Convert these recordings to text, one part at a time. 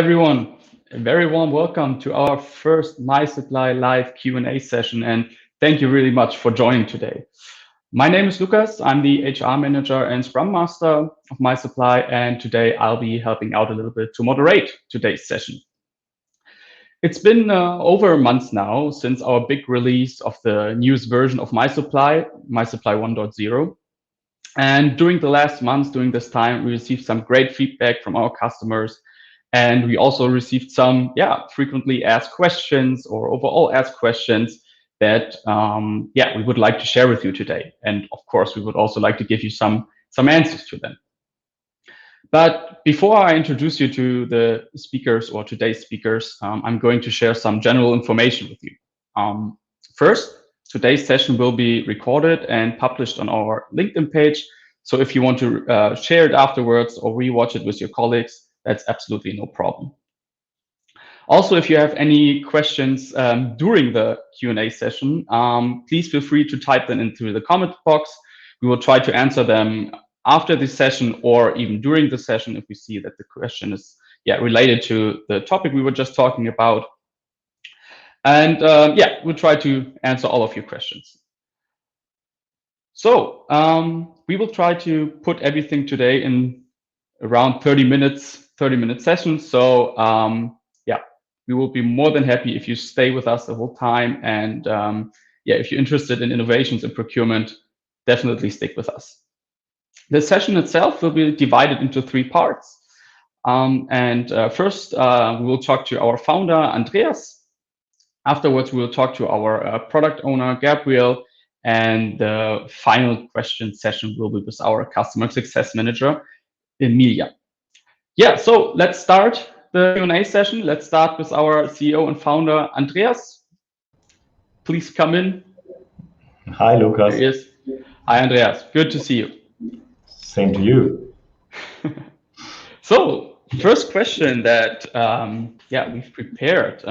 everyone. A very warm welcome to our first mysupply live Q&A session, and thank you really much for joining today. My name is Lukas. I'm the HR Manager and Scrum Master of mysupply, and today I'll be helping out a little bit to moderate today's session. It's been over a month now since our big release of the newest version of mysupply 1.0. And during the last months, during this time, we received some great feedback from our customers. And we also received some, frequently asked questions or overall asked questions that, we would like to share with you today. And of course, we would also like to give you some answers to them. But before I introduce you to the speakers or today's speakers, I'm going to share some general information with you. First, today's session will be recorded and published on our LinkedIn page. So if you want to share it afterwards or rewatch it with your colleagues, that's absolutely no problem. Also, if you have any questions during the Q&A session, please feel free to type them into the comment box. We will try to answer them after this session or even during the session if we see that the question is related to the topic we were just talking about. And we'll try to answer all of your questions. So we will try to put everything today in around 30-minute sessions. So we will be more than happy if you stay with us the whole time. And if you're interested in innovations in procurement, definitely stick with us. The session itself will be divided into 3 parts. First, we will talk to our founder, Andreas. Afterwards, we will talk to our product owner, Gabriel, and the final question session will be with our customer success manager, Emiliya. So let's start the Q&A session. Let's start with our CEO and founder, Andreas. Please come in. Hi, Lukas. There he is. Hi, Andreas. Good to see you. Same to you. So, first question that we've prepared.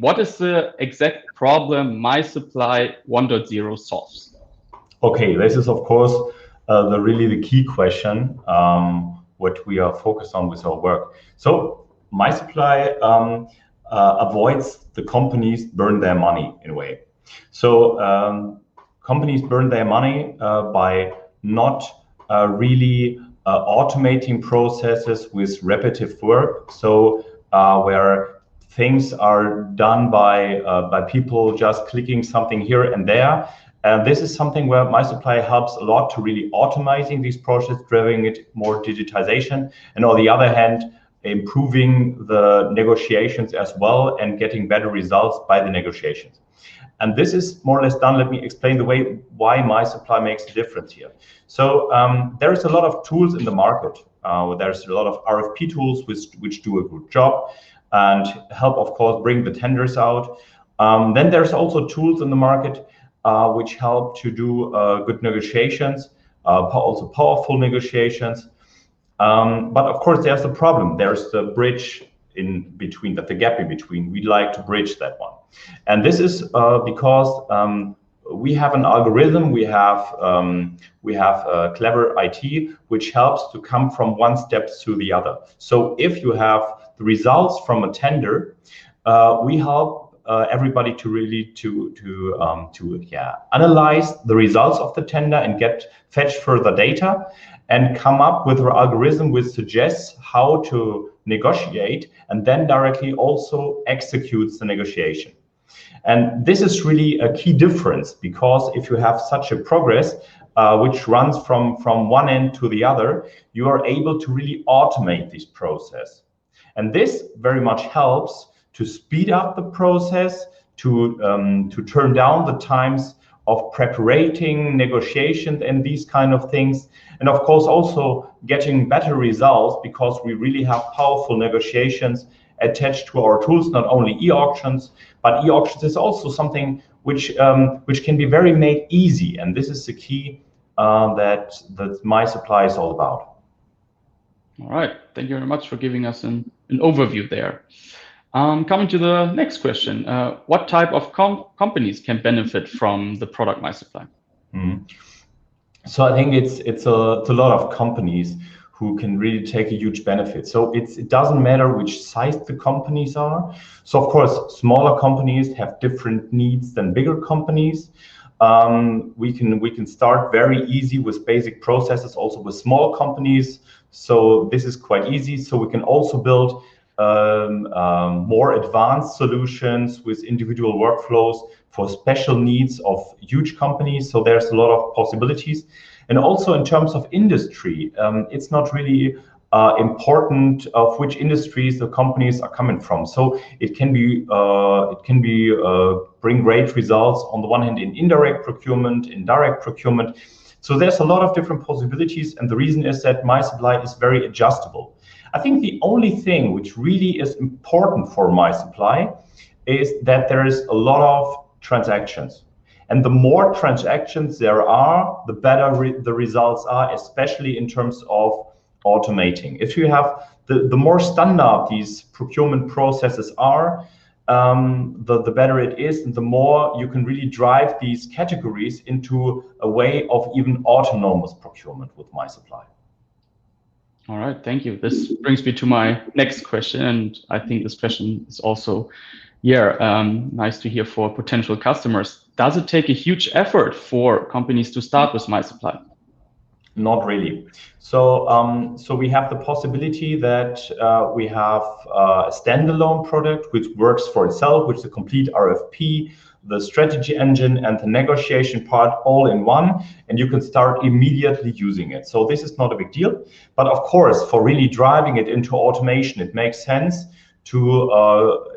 What is the exact problem mysupply 1.0 solves? Okay, this is of course the key question what we are focused on with our work. So mysupply avoids the companies burn their money in a way. So companies burn their money by not really automating processes with repetitive work. So where things are done by people just clicking something here and there. And this is something where mysupply helps a lot to really automating these processes, driving it more digitization, and on the other hand, improving the negotiations as well and getting better results by the negotiations. And this is more or less done. Let me explain the way why mysupply makes a difference here. So there is a lot of tools in the market. There's a lot of RFP tools which do a good job and help, of course, bring the tenders out. Then there's also tools in the market which help to do good negotiations, also powerful negotiations. But of course, there's a problem. There's the bridge in between, the gap in between. We'd like to bridge that one. And this is because we have an algorithm, we have a clever IT, which helps to come from one step to the other. So if you have the results from a tender, we help everybody to really analyze the results of the tender and fetch further data and come up with an algorithm which suggests how to negotiate and then directly also executes the negotiation. And this is really a key difference, because if you have such a progress which runs from one end to the other, you are able to really automate this process. And this very much helps to speed up the process, to turn down the times of preparing negotiations and these kind of things. And of course, also getting better results, because we really have powerful negotiations attached to our tools, not only e-auctions, but e-auctions is also something which can be very made easy. And this is the key that mysupply is all about. All right, thank you very much for giving us an overview there. Coming to the next question, what type of companies can benefit from the product mysupply? So I think it's a lot of companies who can really take a huge benefit. So it doesn't matter which size the companies are. So of course, smaller companies have different needs than bigger companies. We can start very easy with basic processes, also with small companies. So this is quite easy. So we can also build more advanced solutions with individual workflows for special needs of huge companies. So there's a lot of possibilities. And also in terms of industry, it's not really important of which industries the companies are coming from. So it can be bring great results on the one hand in indirect procurement, in direct procurement. So there's a lot of different possibilities, and the reason is that mysupply is very adjustable. I think the only thing which really is important for mysupply is that there is a lot of transactions. And the more transactions there are, the better the results are, especially in terms of automating. If you have the more standard these procurement processes are, the better it is, and the more you can really drive these categories into a way of even autonomous procurement with mysupply. All right, thank you. This brings me to my next question, and I think this question is also, nice to hear for potential customers. Does it take a huge effort for companies to start with mysupply? Not really. So we have the possibility that we have a standalone product which works for itself, which is a complete RFP, the strategy engine, and the negotiation part all in one, and you can start immediately using it. So this is not a big deal. But of course, for really driving it into automation, it makes sense to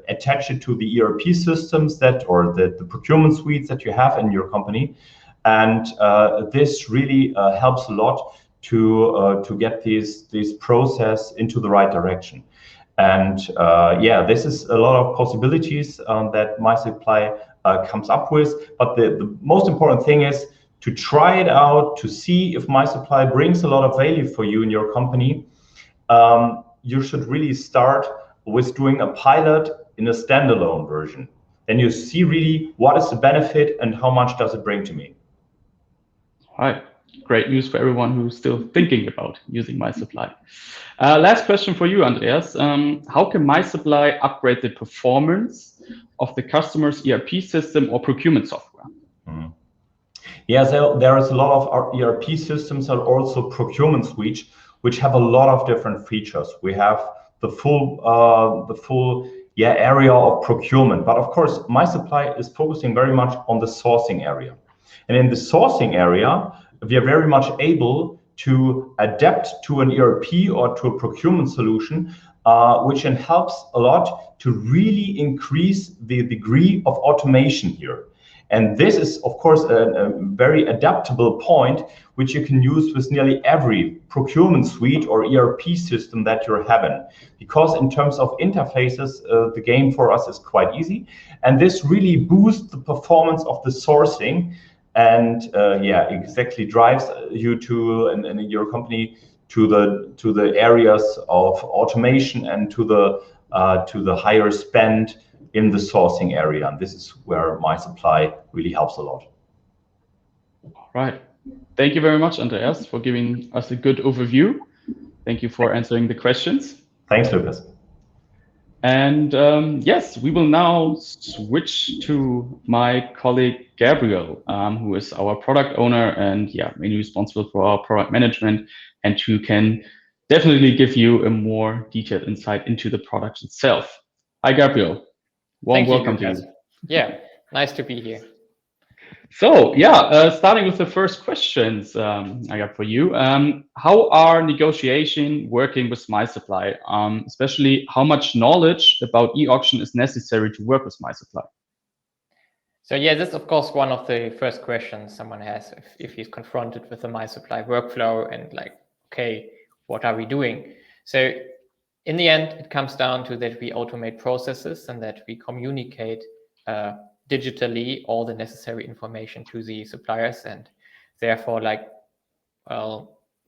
attach it to the ERP systems or the procurement suites that you have in your company. And this really helps a lot to get this process into the right direction. And this is a lot of possibilities that mysupply comes up with. But the most important thing is to try it out, to see if mysupply brings a lot of value for you in your company. You should really start with doing a pilot in a standalone version. Then you see really what is the benefit and how much does it bring to me. All right, great news for everyone who's still thinking about using mysupply. Last question for you, Andreas. How can mysupply upgrade the performance of the customer's ERP system or procurement software? Yeah, so there is a lot of our ERP systems and also procurement suites, which have a lot of different features. We have the full area of procurement, but of course, mysupply is focusing very much on the sourcing area. And in the sourcing area, we are very much able to adapt to an ERP or to a procurement solution, which then helps a lot to really increase the degree of automation here. And this is, of course, a very adaptable point, which you can use with nearly every procurement suite or ERP system that you're having. Because in terms of interfaces, the game for us is quite easy. And this really boosts the performance of the sourcing and exactly drives you to and your company to the areas of automation and to the higher spend in the sourcing area. And this is where mysupply really helps a lot. All right. Thank you very much, Andreas, for giving us a good overview. Thank you for answering the questions. Thanks, Lucas. And yes, we will now switch to my colleague, Gabriel, who is our product owner and mainly responsible for our product management, and who can definitely give you a more detailed insight into the product itself. Hi, Gabriel. Welcome to you. Yeah, nice to be here. So starting with the first questions I got for you. How are negotiation working with mysupply? Especially how much knowledge about e-auction is necessary to work with mysupply? So this is of course one of the first questions someone has if he's confronted with the mysupply workflow and like, okay, what are we doing? So in the end, it comes down to that we automate processes and that we communicate digitally all the necessary information to the suppliers, and therefore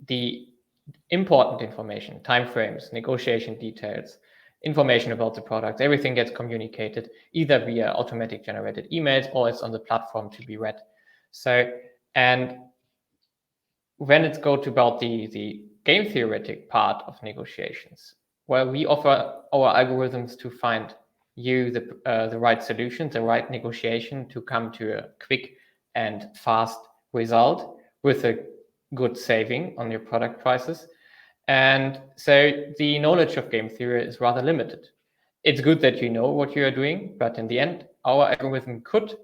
the important information, timeframes, negotiation details, information about the product, everything gets communicated either via automatic generated emails or it's on the platform to be read. So, and when it's about the game theoretic part of negotiations, where we offer our algorithms to find you the right solution, the right negotiation to come to a quick and fast result with a good saving on your product prices. And so the knowledge of game theory is rather limited. It's good that you know what you are doing, but in the end, our algorithm could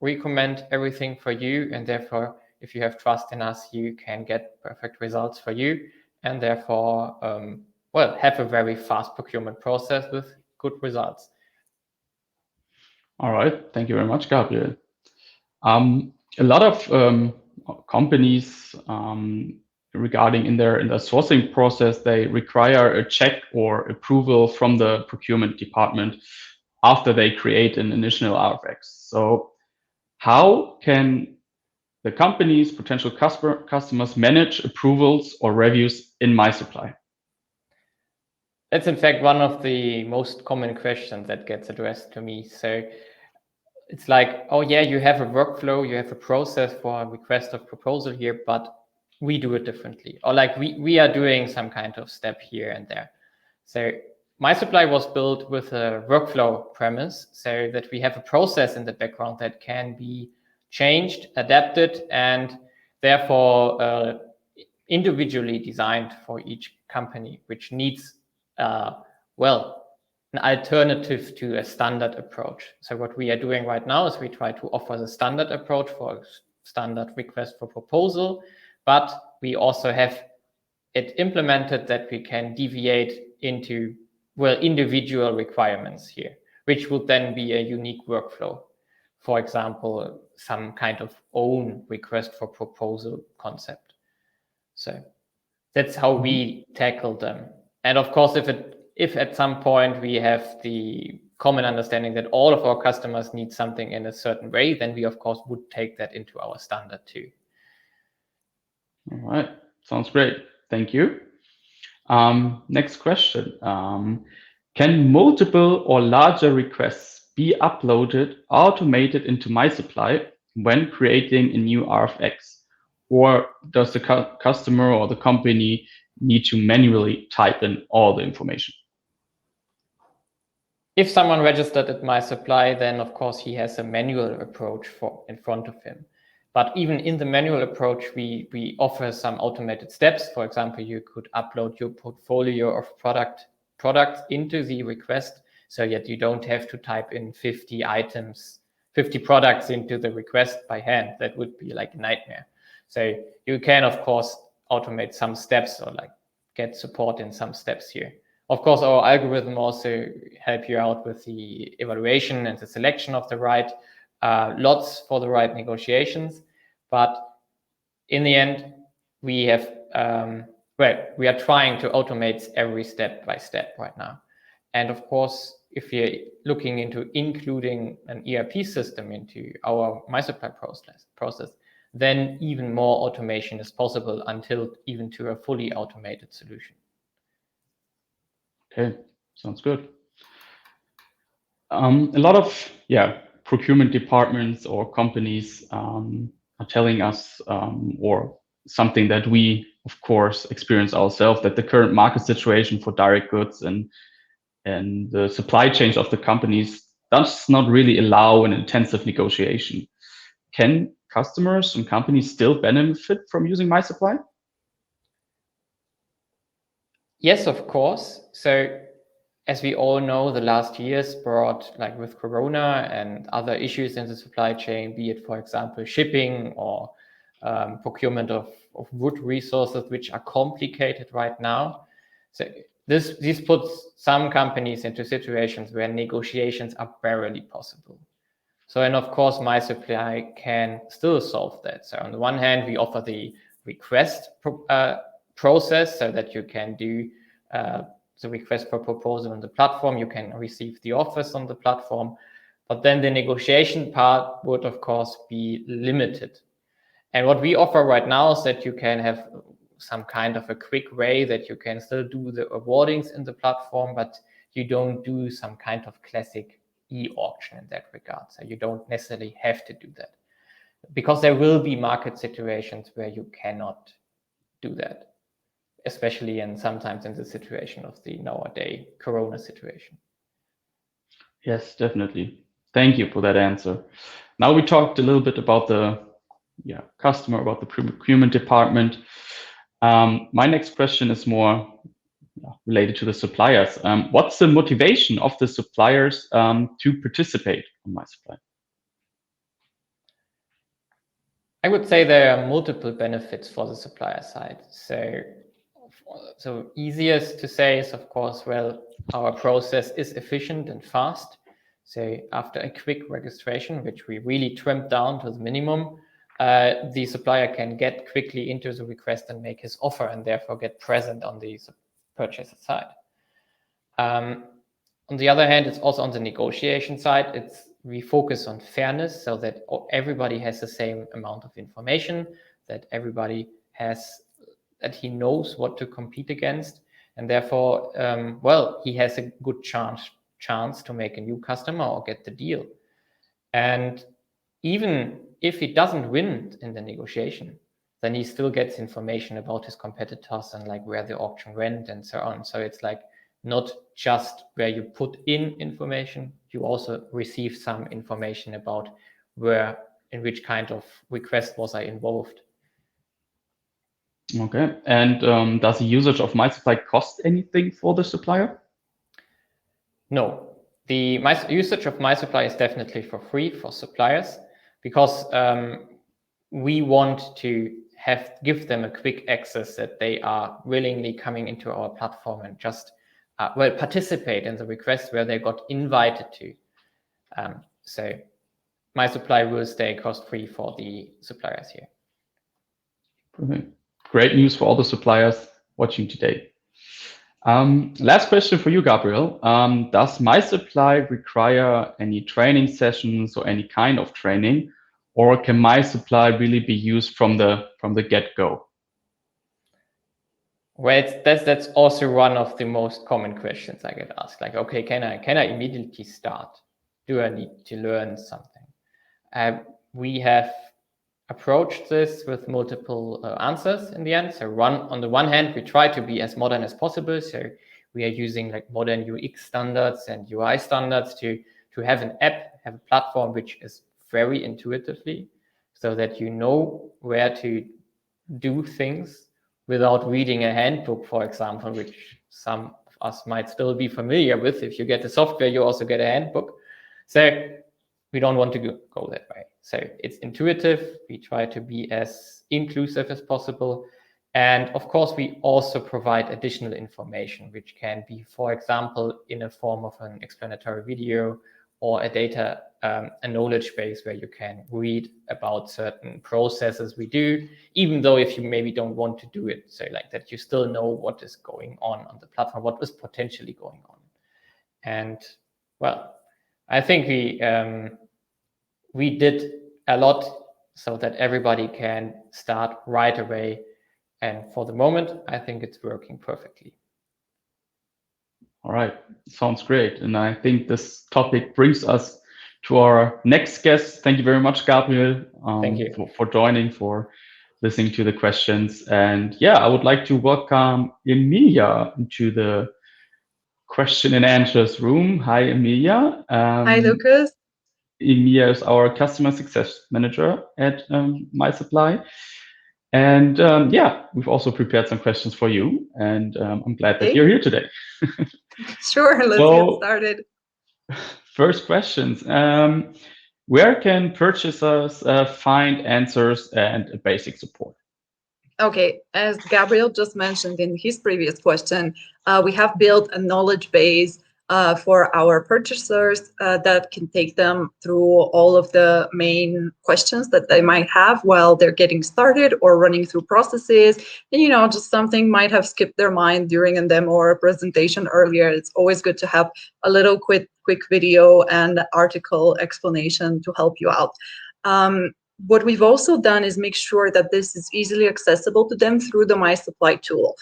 recommend everything for you, and therefore, if you have trust in us, you can get perfect results for you, and therefore, have a very fast procurement process with good results. All right, thank you very much, Gabriel. A lot of companies regarding in their sourcing process, they require a check or approval from the procurement department after they create an initial RFX. So how can the company's potential customers manage approvals or reviews in mysupply? That's in fact one of the most common questions that gets addressed to me. So it's like, oh yeah, you have a workflow, you have a process for a request of proposal here, but we do it differently. Or like we are doing some kind of step here and there. So mysupply was built with a workflow premise, so that we have a process in the background that can be changed, adapted, and therefore individually designed for each company, which needs, an alternative to a standard approach. So what we are doing right now is we try to offer the standard approach for a standard request for proposal, but we also have it implemented that we can deviate into, individual requirements here, which would then be a unique workflow. For example, some kind of own request for proposal concept. So that's how we tackle them. And of course, if at some point we have the common understanding that all of our customers need something in a certain way, then we of course would take that into our standard too. All right, sounds great. Thank you. Next question. Can multiple or larger requests be uploaded, automated into mysupply when creating a new RFX? Or does the customer or the company need to manually type in all the information? If someone registered at mysupply, then of course he has a manual approach in front of him. But even in the manual approach, we offer some automated steps. For example, you could upload your portfolio of products into the request so that you don't have to type in 50 items, 50 products into the request by hand. That would be like a nightmare. So you can, of course, automate some steps or like get support in some steps here. Of course, our algorithm also help you out with the evaluation and the selection of the right lots for the right negotiations. But in the end, we have, we are trying to automate every step by step right now. And of course, if you're looking into including an ERP system into our mysupply process, then even more automation is possible until even to a fully automated solution. Okay, sounds good. A lot of procurement departments or companies are telling us, or something that we of course experience ourselves, that the current market situation for direct goods and the supply chains of the companies does not really allow an intensive negotiation. Can customers and companies still benefit from using mysupply? Yes, of course. So as we all know, the last years brought, like with Corona and other issues in the supply chain, be it, for example, shipping or procurement of wood resources, which are complicated right now. So this puts some companies into situations where negotiations are barely possible. So, and of course, mysupply can still solve that. So on the one hand, we offer the request process so that you can do the request for proposal on the platform, you can receive the offers on the platform, but then the negotiation part would of course be limited. And what we offer right now is that you can have some kind of a quick way that you can still do the awardings in the platform, but you don't do some kind of classic e-auction in that regard. So you don't necessarily have to do that, because there will be market situations where you cannot do that. especially and sometimes in the situation of the nowadays Corona situation. Yes, definitely. Thank you for that answer. Now we talked a little bit about the customer, about the procurement department. My next question is more related to the suppliers. What's the motivation of the suppliers to participate on mysupply? I would say there are multiple benefits for the supplier side. So easiest to say is, of course, well, our process is efficient and fast. So after a quick registration, which we really trimmed down to the minimum, the supplier can get quickly into the request and make his offer, and therefore get present on the purchaser side. On the other hand, it's also on the negotiation side. We focus on fairness, so that everybody has the same amount of information, that everybody that he knows what to compete against, and therefore, he has a good chance to make a new customer or get the deal. And even if he doesn't win in the negotiation, then he still gets information about his competitors and like where the auction went and so on. So it's like not just where you put in information, you also receive some information about in which kind of request was I involved. Okay, and does the usage of mysupply cost anything for the supplier? No, the usage of mysupply is definitely for free for suppliers, because we want to give them a quick access, that they are willingly coming into our platform and just participate in the request where they got invited to. So mysupply will stay cost free for the suppliers here. Perfect. Great news for all the suppliers watching today. Last question for you, Gabriel. Does mysupply require any training sessions or any kind of training, or can mysupply really be used from the get-go? Well, that's also one of the most common questions I get asked. Like, okay, can I immediately start? Do I need to learn something? We have approached this with multiple answers in the end. So on the one hand, we try to be as modern as possible. So we are using like modern UX standards and UI standards to have an app, have a platform which is very intuitively, so that you know where to do things without reading a handbook, for example, which some of us might still be familiar with. If you get the software, you also get a handbook. So we don't want to go that way. So it's intuitive. We try to be as inclusive as possible. And of course, we also provide additional information, which can be, for example, in a form of an explanatory video or a knowledge base where you can read about certain processes we do, even though if you maybe don't want to do it. So like that you still know what is going on the platform, what is potentially going on. And well, I think we did a lot so that everybody can start right away. And for the moment, I think it's working perfectly. All right, sounds great. And I think this topic brings us to our next guest. Thank you very much, Gabriel, Thank you. for joining, for listening to the questions. And yeah, I would like to welcome Emiliya into the question and answers room. Hi, Emiliya. Hi, Lukas. Emiliya is our customer success manager at mysupply. And we've also prepared some questions for you. And I'm glad that you're here today. Sure, let's get started. First questions. Where can purchasers find answers and basic support? Okay, as Gabriel just mentioned in his previous question, we have built a knowledge base for our purchasers that can take them through all of the main questions that they might have while they're getting started or running through processes. And, just something might have skipped their mind during a demo or a presentation earlier. It's always good to have a little quick video and article explanation to help you out. What we've also done is make sure that this is easily accessible to them through the mysupply tool.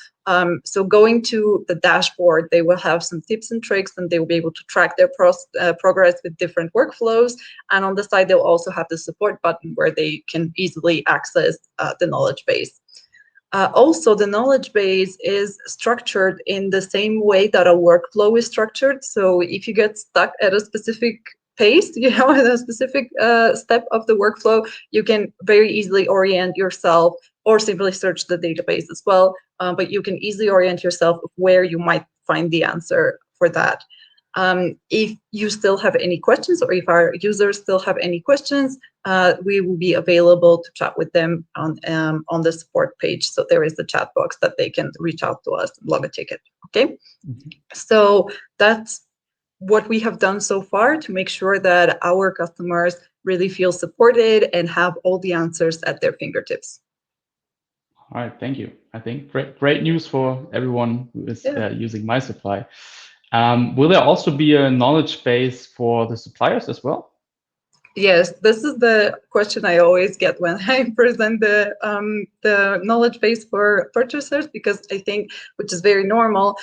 So going to the dashboard, they will have some tips and tricks, and they will be able to track their progress with different workflows. And on the side, they'll also have the support button where they can easily access the knowledge base. Also, the knowledge base is structured in the same way that a workflow is structured. So if you get stuck at a specific pace, at a specific step of the workflow, you can very easily orient yourself, or simply search the database as well. But you can easily orient yourself of where you might find the answer for that. If you still have any questions, or if our users still have any questions, we will be available to chat with them on the support page. So there is the chat box that they can reach out to us and log a ticket. Okay. So that's what we have done so far to make sure that our customers really feel supported and have all the answers at their fingertips. All right, thank you. I think great news for everyone who is using mysupply. Will there also be a knowledge base for the suppliers as well? Yes, this is the question I always get when I present the knowledge base for purchasers, because I think, which is very normal,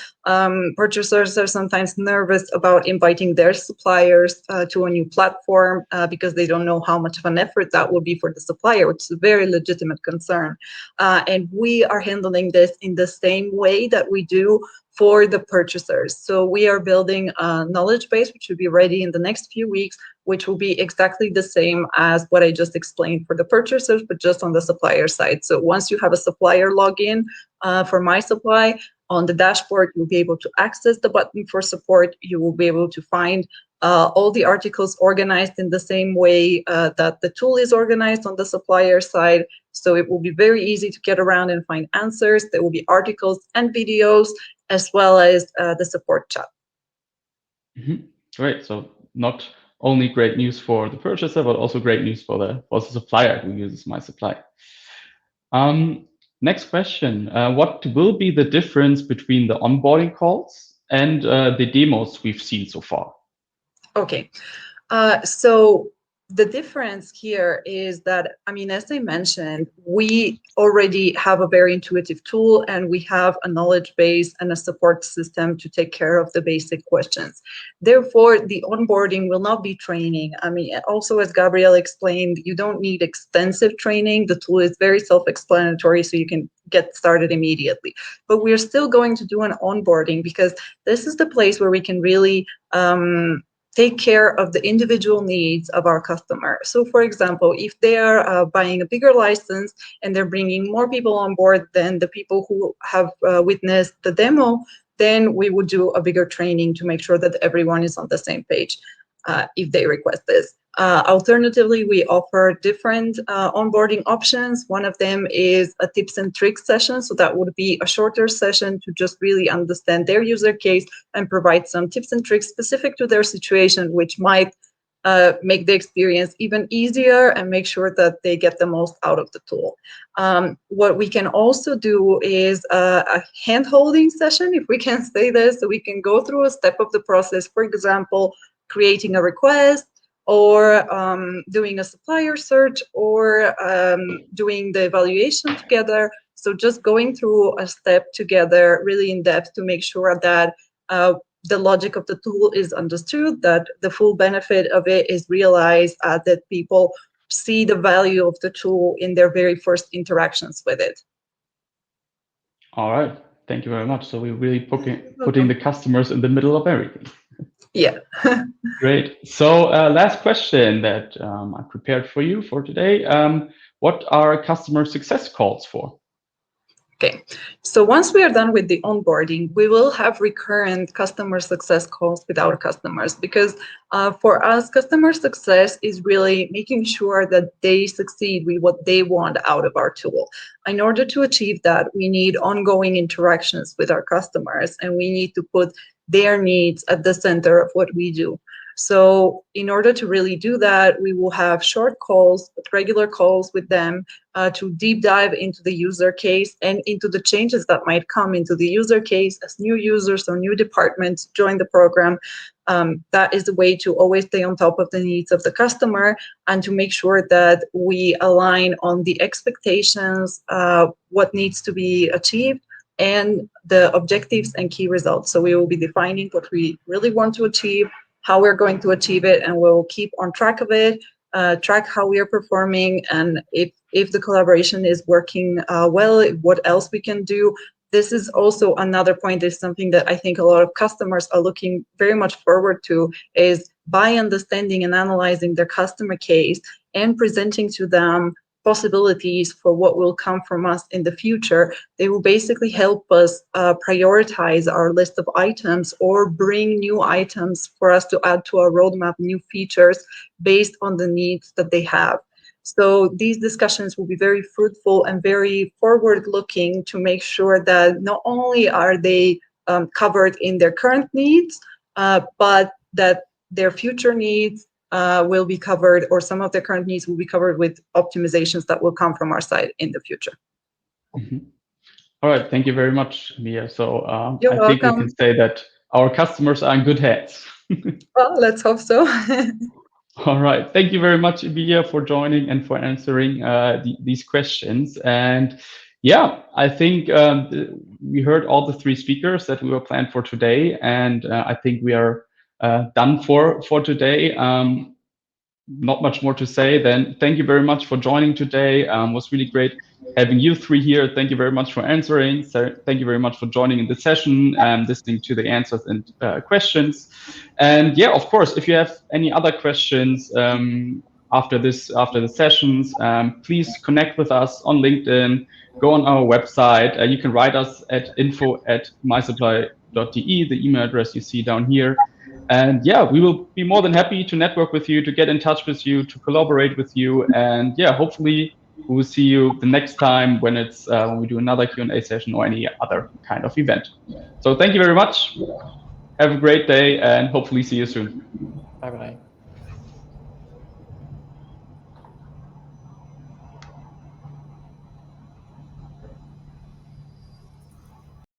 purchasers are sometimes nervous about inviting their suppliers to a new platform because they don't know how much of an effort that will be for the supplier, which is a very legitimate concern. And we are handling this in the same way that we do for the purchasers. So we are building a knowledge base, which will be ready in the next few weeks, which will be exactly the same as what I just explained for the purchasers, but just on the supplier side. So once you have a supplier login for mysupply, on the dashboard, you'll be able to access the button for support. You will be able to find all the articles organized in the same way that the tool is organized on the supplier side. So it will be very easy to get around and find answers. There will be articles and videos, as well as the support chat. Great. So not only great news for the purchaser, but also great news for the supplier who uses mysupply. Next question. What will be the difference between the onboarding calls and the demos we've seen so far? Okay. So the difference here is that, as I mentioned, we already have a very intuitive tool, and we have a knowledge base and a support system to take care of the basic questions. Therefore, the onboarding will not be training. Also, as Gabriel explained, you don't need extensive training. The tool is very self-explanatory, so you can get started immediately. But we're still going to do an onboarding, because this is the place where we can really take care of the individual needs of our customer. So for example, if they are buying a bigger license and they're bringing more people on board than the people who have witnessed the demo, then we would do a bigger training to make sure that everyone is on the same page if they request this. Alternatively, we offer different onboarding options. One of them is a tips and tricks session. So that would be a shorter session to just really understand their user case and provide some tips and tricks specific to their situation, which might make the experience even easier and make sure that they get the most out of the tool. What we can also do is a hand-holding session, if we can say this, so we can go through a step of the process, for example, creating a request, or doing a supplier search, or doing the evaluation together. So just going through a step together really in depth to make sure that the logic of the tool is understood, that the full benefit of it is realized, that people see the value of the tool in their very first interactions with it. All right. Thank you very much. So we're really putting the customers in the middle of everything. Yeah. Great. So last question that I prepared for you for today. What are customer success calls for? Okay, so once we are done with the onboarding, we will have recurrent customer success calls with our customers, because for us, customer success is really making sure that they succeed with what they want out of our tool. In order to achieve that, we need ongoing interactions with our customers, and we need to put their needs at the center of what we do. So in order to really do that, we will have short calls, regular calls with them to deep dive into the user case and into the changes that might come into the user case as new users or new departments join the program. That is the way to always stay on top of the needs of the customer and to make sure that we align on the expectations, what needs to be achieved, and the objectives and key results. So we will be defining what we really want to achieve, how we're going to achieve it, and we'll keep on track of it. track how we are performing, and if the collaboration is working well, what else we can do. This is also another point, is something that I think a lot of customers are looking very much forward to, is by understanding and analyzing their customer case and presenting to them possibilities for what will come from us in the future. They will basically help us prioritize our list of items or bring new items for us to add to our roadmap, new features based on the needs that they have. So these discussions will be very fruitful and very forward-looking to make sure that not only are they covered in their current needs, but that their future needs will be covered, or some of their current needs will be covered with optimizations that will come from our side in the future. Mm-hmm. All right, thank you very much, Mia. So You're I think we welcome. can say that our customers are in good hands. Well, let's hope so. All right. Thank you very much, Emiliya, for joining and for answering these questions. And yeah, I think we heard all the three speakers that we were planned for today. And I think we are done for today. Not much more to say. Then thank you very much for joining today. It was really great having you three here. Thank you very much for answering. So thank you very much for joining in the session and listening to the answers and questions. And yeah, of course, if you have any other questions after the sessions, please connect with us on LinkedIn. Go on our website. You can write us at info@mysupply.de, the email address you see down here. And yeah, we will be more than happy to network with you, to get in touch with you, to collaborate with you. And yeah, hopefully we will see you the next time when it's when we do another Q&A session or any other kind of event. So thank you very much. Have a great day and hopefully see you soon. Bye-bye.